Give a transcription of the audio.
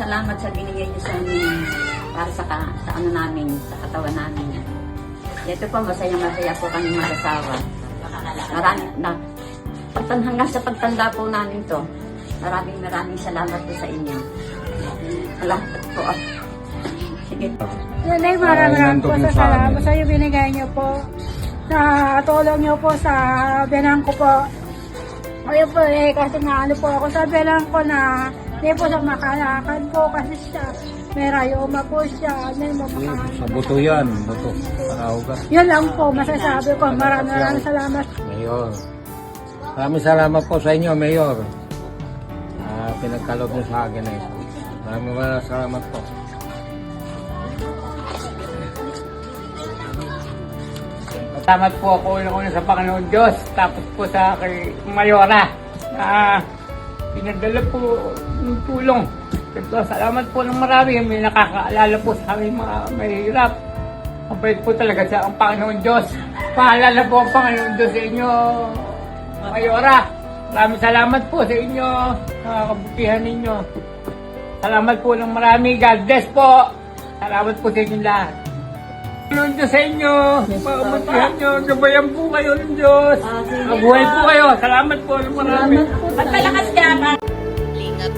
salamat sa binigay niyo sa amin para sa ano namin, sa katawan namin. Ito po, masaya po kami mag-asawa. Marami na, hanggang sa pagtanda po namin to, maraming salamat po sa inyo. Salamat po. Sige. Nanay, maraming po sa salamat sa iyo binigay niyo po. Sa tulong niyo po sa biyanang ko po. Ayun po kasi nga ano po ako sa biyanang ko na hindi po sa makalakad po kasi siya may rayoma po siya. Sa buto yan, buto. Parauga. Yun lang po masasabi ko. Maraming salamat. Mayor. Maraming salamat po sa inyo, Mayor. Pinagkaloob niyo sa akin na ito. Maraming salamat po. Salamat po ako una sa Panginoon Diyos, tapos po sa kay Mayora na pinagdala po ng tulong. Salamat po ng marami, may nakakaalala po sa aming mga mahirap. Mabait po talaga sa ang Panginoon Diyos. Paalala po ang Panginoon Diyos sa inyo, Mayora. Maraming salamat po sa inyo, kabutihan ninyo. Salamat po ng marami, God bless po. Salamat po sa inyo lahat. Panginoon Diyos sa inyo, pagkamatihan nyo, gabayan po kayo ng Diyos. Mabuhay po kayo, salamat po ng marami. At malakas ka. Lingap,